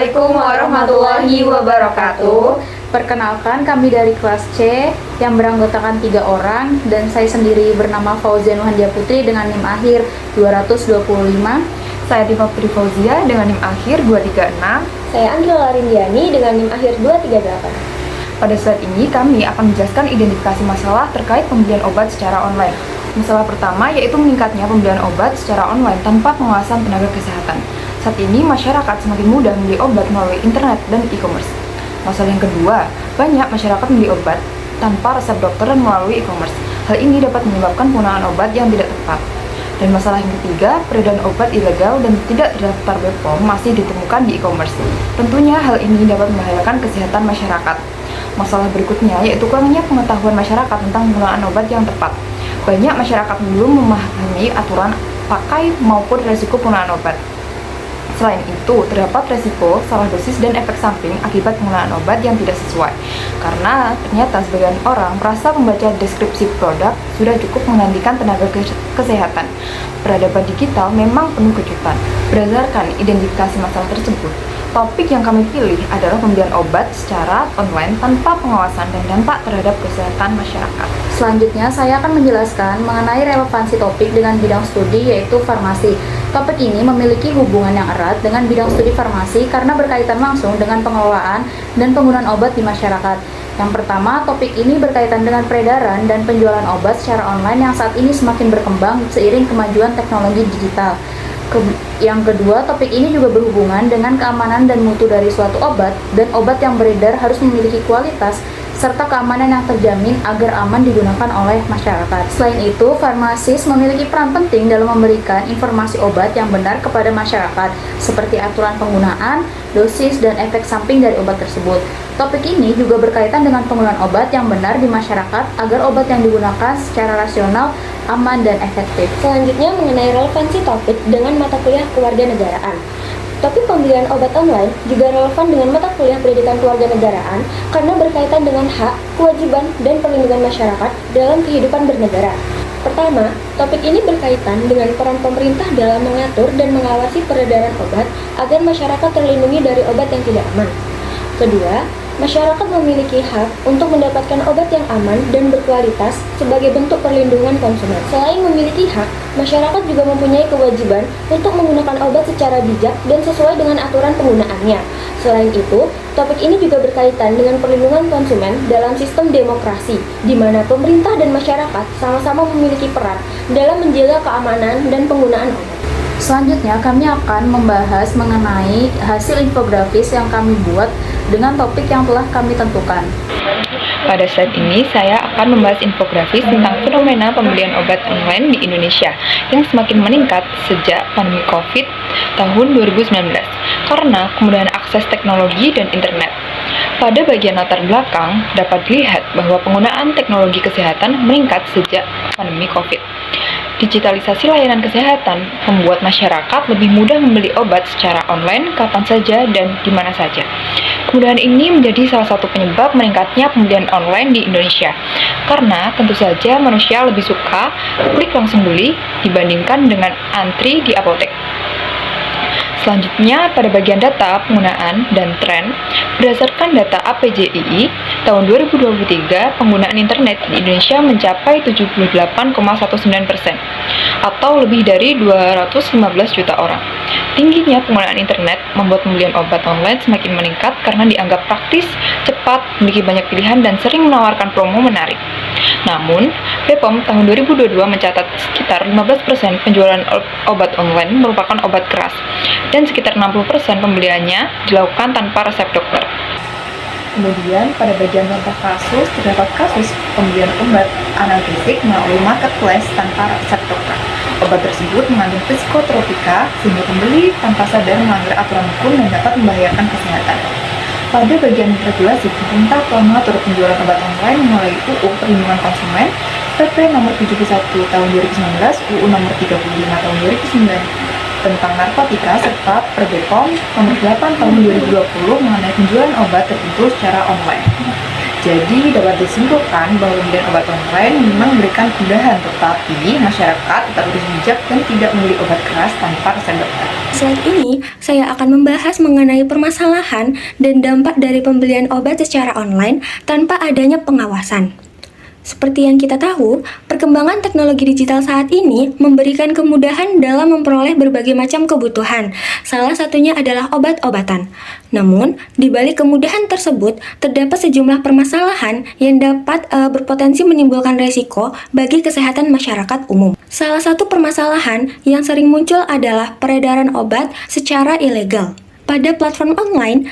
Assalamualaikum warahmatullahi wabarakatuh. Perkenalkan, kami dari kelas C yang beranggotakan 3 orang dan saya sendiri bernama Fauzia Nuhandia Putri dengan NIM akhir 225. Saya Diva Putri Fauzia dengan NIM akhir 236. Saya Andra Larindiani dengan NIM akhir 238. Pada saat ini kami akan menjelaskan identifikasi masalah terkait pembelian obat secara online. Masalah pertama yaitu meningkatnya pembelian obat secara online tanpa pengawasan tenaga kesehatan. Saat ini masyarakat semakin mudah membeli obat melalui internet dan e-commerce. Masalah yang kedua, banyak masyarakat membeli obat tanpa resep dokter dan melalui e-commerce. Hal ini dapat menyebabkan penggunaan obat yang tidak tepat. Dan masalah yang ketiga, peredaran obat ilegal dan tidak terdaftar BPOM masih ditemukan di e-commerce. Tentunya hal ini dapat membahayakan kesehatan masyarakat. Masalah berikutnya yaitu kurangnya pengetahuan masyarakat tentang penggunaan obat yang tepat. Banyak masyarakat belum memahami aturan pakai maupun risiko penggunaan obat. Selain itu, terdapat resiko salah dosis dan efek samping akibat penggunaan obat yang tidak sesuai. Karena ternyata sebagian orang merasa membaca deskripsi produk sudah cukup menggantikan tenaga kesehatan. Peradaban digital memang penuh kejutan. Berdasarkan identifikasi masalah tersebut, topik yang kami pilih adalah pembelian obat secara online tanpa pengawasan dan dampak terhadap kesehatan masyarakat. Selanjutnya, saya akan menjelaskan mengenai relevansi topik dengan bidang studi yaitu farmasi. Topik ini memiliki hubungan yang erat dengan bidang studi farmasi karena berkaitan langsung dengan pengelolaan dan penggunaan obat di masyarakat. Yang pertama, topik ini berkaitan dengan peredaran dan penjualan obat secara online yang saat ini semakin berkembang seiring kemajuan teknologi digital. Yang kedua, topik ini juga berhubungan dengan keamanan dan mutu dari suatu obat, dan obat yang beredar harus memiliki kualitas serta keamanan yang terjamin agar aman digunakan oleh masyarakat. Selain itu, farmasis memiliki peran penting dalam memberikan informasi obat yang benar kepada masyarakat, seperti aturan penggunaan, dosis, dan efek samping dari obat tersebut. Topik ini juga berkaitan dengan penggunaan obat yang benar di masyarakat agar obat yang digunakan secara rasional, aman, dan efektif. Selanjutnya mengenai relevansi topik dengan mata kuliah kewarganegaraan. Topik pembelian obat online juga relevan dengan mata kuliah pendidikan kewarganegaraan karena berkaitan dengan hak, kewajiban, dan perlindungan masyarakat dalam kehidupan bernegara. Pertama, topik ini berkaitan dengan peran pemerintah dalam mengatur dan mengawasi peredaran obat agar masyarakat terlindungi dari obat yang tidak aman. Kedua, masyarakat memiliki hak untuk mendapatkan obat yang aman dan berkualitas sebagai bentuk perlindungan konsumen. Selain memiliki hak, masyarakat juga mempunyai kewajiban untuk menggunakan obat secara bijak dan sesuai dengan aturan penggunaannya. Selain itu, topik ini juga berkaitan dengan perlindungan konsumen dalam sistem demokrasi, di mana pemerintah dan masyarakat sama-sama memiliki peran dalam menjaga keamanan dan penggunaan obat. Selanjutnya, kami akan membahas mengenai hasil infografis yang kami buat dengan topik yang telah kami tentukan. Pada saat ini, saya akan membahas infografis tentang fenomena pembelian obat online di Indonesia yang semakin meningkat sejak pandemi COVID tahun 2019 karena kemudahan akses teknologi dan internet. Pada bagian latar belakang, dapat dilihat bahwa penggunaan teknologi kesehatan meningkat sejak pandemi COVID. Digitalisasi layanan kesehatan membuat masyarakat lebih mudah membeli obat secara online kapan saja dan di mana saja. Kemudahan ini menjadi salah satu penyebab meningkatnya pembelian online di Indonesia. Karena tentu saja manusia lebih suka klik langsung beli dibandingkan dengan antri di apotek. Selanjutnya, pada bagian data penggunaan dan tren, berdasarkan data APJII, tahun 2023 penggunaan internet di Indonesia mencapai 78,19%, atau lebih dari 215 juta orang. Tingginya penggunaan internet membuat pembelian obat online semakin meningkat karena dianggap praktis, cepat, memiliki banyak pilihan, dan sering menawarkan promo menarik. Namun, BPOM tahun 2022 mencatat sekitar 15% penjualan obat online merupakan obat keras, dan sekitar 60% pembeliannya dilakukan tanpa resep dokter. Kemudian, pada bagian contoh kasus, terdapat kasus pembelian obat analgesik melalui marketplace tanpa resep dokter. Obat tersebut mengandung psikotropika sehingga pembeli tanpa sadar melanggar aturan hukum dan dapat membahayakan kesehatan. Pada bagian regulasi, pemerintah telah mengatur penjualan obat online melalui UU Perlindungan Konsumen, PP nomor 71 tahun 2019, UU nomor 35 tahun 2009 tentang narkotika, serta PerBepom nomor 8 tahun 2020 mengenai penjualan obat tertentu secara online. Jadi dapat disimpulkan bahwa pembelian obat online memang memberikan kemudahan, tetapi masyarakat tetap harus bijak dan tidak membeli obat keras tanpa resep dokter. Slide ini, saya akan membahas mengenai permasalahan dan dampak dari pembelian obat secara online tanpa adanya pengawasan. Seperti yang kita tahu, perkembangan teknologi digital saat ini memberikan kemudahan dalam memperoleh berbagai macam kebutuhan. Salah satunya adalah obat-obatan. Namun, di balik kemudahan tersebut, terdapat sejumlah permasalahan yang dapat berpotensi menimbulkan resiko bagi kesehatan masyarakat umum. Salah satu permasalahan yang sering muncul adalah peredaran obat secara ilegal. Pada platform online,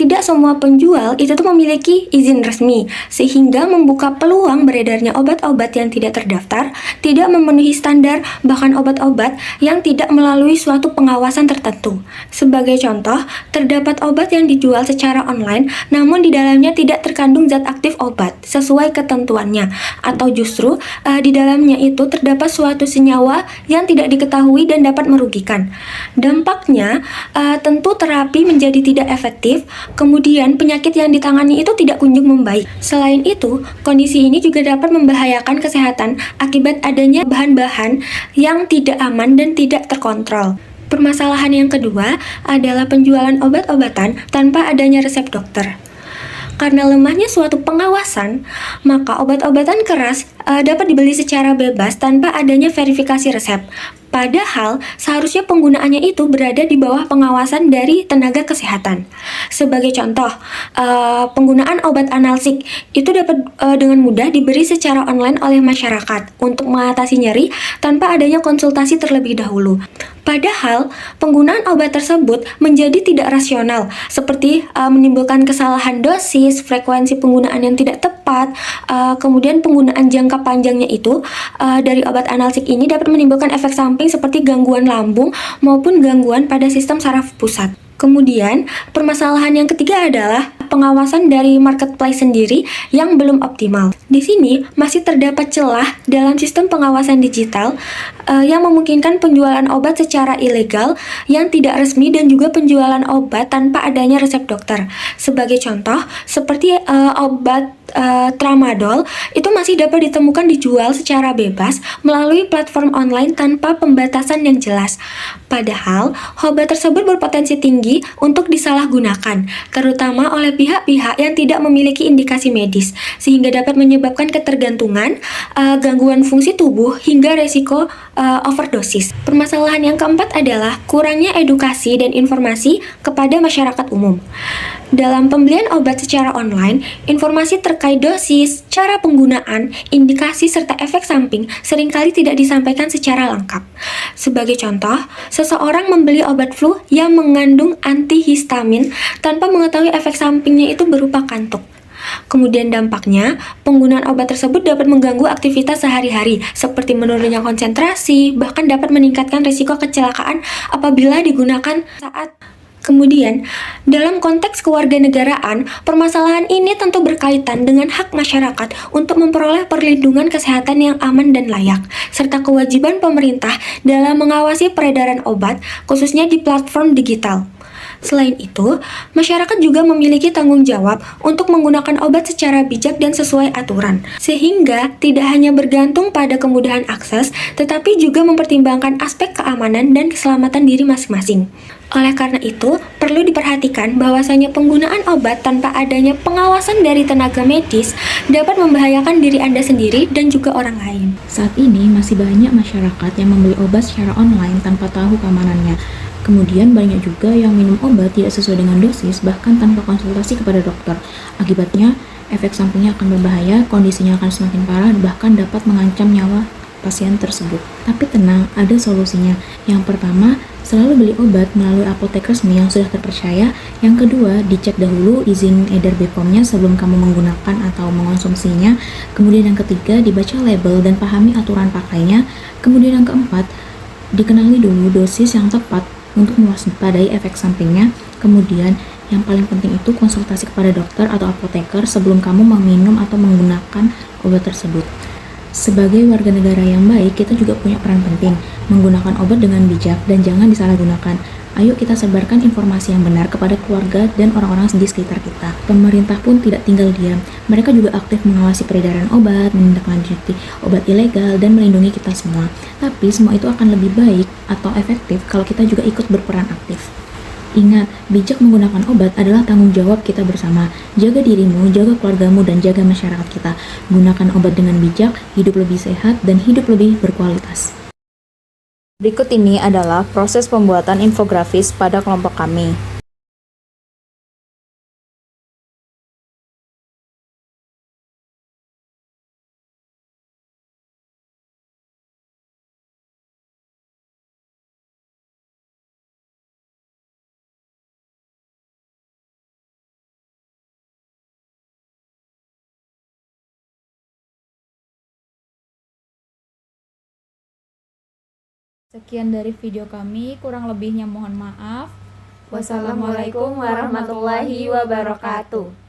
tidak semua penjual itu tuh memiliki izin resmi, sehingga membuka peluang beredarnya obat-obat yang tidak terdaftar, tidak memenuhi standar, bahkan obat-obat yang tidak melalui suatu pengawasan tertentu. Sebagai contoh, terdapat obat yang dijual secara online, namun di dalamnya tidak terkandung zat aktif obat sesuai ketentuannya, atau justru di dalamnya itu terdapat suatu senyawa yang tidak diketahui dan dapat merugikan. Dampaknya, tentu terapi menjadi tidak efektif, kemudian penyakit yang ditangani itu tidak kunjung membaik. Selain itu, kondisi ini juga dapat membahayakan kesehatan akibat adanya bahan-bahan yang tidak aman dan tidak terkontrol. Permasalahan yang kedua adalah penjualan obat-obatan tanpa adanya resep dokter. Karena lemahnya suatu pengawasan, maka obat-obatan keras dapat dibeli secara bebas tanpa adanya verifikasi resep. Padahal, seharusnya penggunaannya itu berada di bawah pengawasan dari tenaga kesehatan. Sebagai contoh, penggunaan obat analsik itu dapat dengan mudah diberi secara online oleh masyarakat untuk mengatasi nyeri tanpa adanya konsultasi terlebih dahulu. Padahal, penggunaan obat tersebut menjadi tidak rasional, seperti menimbulkan kesalahan dosis, frekuensi penggunaan yang tidak tepat, kemudian penggunaan jangka panjangnya itu dari obat analsik ini dapat menimbulkan efek samping seperti gangguan lambung maupun gangguan pada sistem saraf pusat. Kemudian, permasalahan yang ketiga adalah pengawasan dari marketplace sendiri yang belum optimal. Di sini masih terdapat celah dalam sistem pengawasan digital yang memungkinkan penjualan obat secara ilegal yang tidak resmi dan juga penjualan obat tanpa adanya resep dokter. Sebagai contoh, seperti obat tramadol itu masih dapat ditemukan dijual secara bebas melalui platform online tanpa pembatasan yang jelas. Padahal, obat tersebut berpotensi tinggi untuk disalahgunakan, terutama oleh pihak-pihak yang tidak memiliki indikasi medis, sehingga dapat menyebabkan ketergantungan, gangguan fungsi tubuh, hingga resiko overdosis. Permasalahan yang keempat adalah kurangnya edukasi dan informasi kepada masyarakat umum. Dalam pembelian obat secara online, informasi terkait dosis, cara penggunaan, indikasi, serta efek samping seringkali tidak disampaikan secara lengkap. Sebagai contoh, seseorang membeli obat flu yang mengandung antihistamin tanpa mengetahui efek sampingnya itu berupa kantuk. Kemudian dampaknya, penggunaan obat tersebut dapat mengganggu aktivitas sehari-hari, seperti menurunnya konsentrasi, bahkan dapat meningkatkan risiko kecelakaan apabila digunakan saat. Kemudian, dalam konteks kewarganegaraan, permasalahan ini tentu berkaitan dengan hak masyarakat untuk memperoleh perlindungan kesehatan yang aman dan layak, serta kewajiban pemerintah dalam mengawasi peredaran obat, khususnya di platform digital. Selain itu, masyarakat juga memiliki tanggung jawab untuk menggunakan obat secara bijak dan sesuai aturan, sehingga tidak hanya bergantung pada kemudahan akses, tetapi juga mempertimbangkan aspek keamanan dan keselamatan diri masing-masing. Oleh karena itu, perlu diperhatikan bahwasanya penggunaan obat tanpa adanya pengawasan dari tenaga medis dapat membahayakan diri Anda sendiri dan juga orang lain. Saat ini masih banyak masyarakat yang membeli obat secara online tanpa tahu keamanannya. Kemudian banyak juga yang minum obat tidak sesuai dengan dosis, bahkan tanpa konsultasi kepada dokter. Akibatnya, efek sampingnya akan berbahaya, kondisinya akan semakin parah, bahkan dapat mengancam nyawa pasien tersebut. Tapi tenang, ada solusinya. Yang pertama, selalu beli obat melalui apotek resmi yang sudah terpercaya. Yang kedua, dicek dahulu izin edar BPOM-nya sebelum kamu menggunakan atau mengonsumsinya. Kemudian yang ketiga, dibaca label dan pahami aturan pakainya. Kemudian yang keempat, dikenali dulu dosis yang tepat untuk mewaspadai efek sampingnya. Kemudian yang paling penting itu konsultasi kepada dokter atau apoteker sebelum kamu meminum atau menggunakan obat tersebut. Sebagai warga negara yang baik, kita juga punya peran penting menggunakan obat dengan bijak dan jangan disalahgunakan. Ayo kita sebarkan informasi yang benar kepada keluarga dan orang-orang di sekitar kita. Pemerintah pun tidak tinggal diam. Mereka juga aktif mengawasi peredaran obat, menindaklanjuti obat ilegal, dan melindungi kita semua. Tapi semua itu akan lebih baik atau efektif kalau kita juga ikut berperan aktif. Ingat, bijak menggunakan obat adalah tanggung jawab kita bersama. Jaga dirimu, jaga keluargamu, dan jaga masyarakat kita. Gunakan obat dengan bijak, hidup lebih sehat, dan hidup lebih berkualitas. Berikut ini adalah proses pembuatan infografis pada kelompok kami. Sekian dari video kami, kurang lebihnya mohon maaf. Wassalamualaikum warahmatullahi wabarakatuh.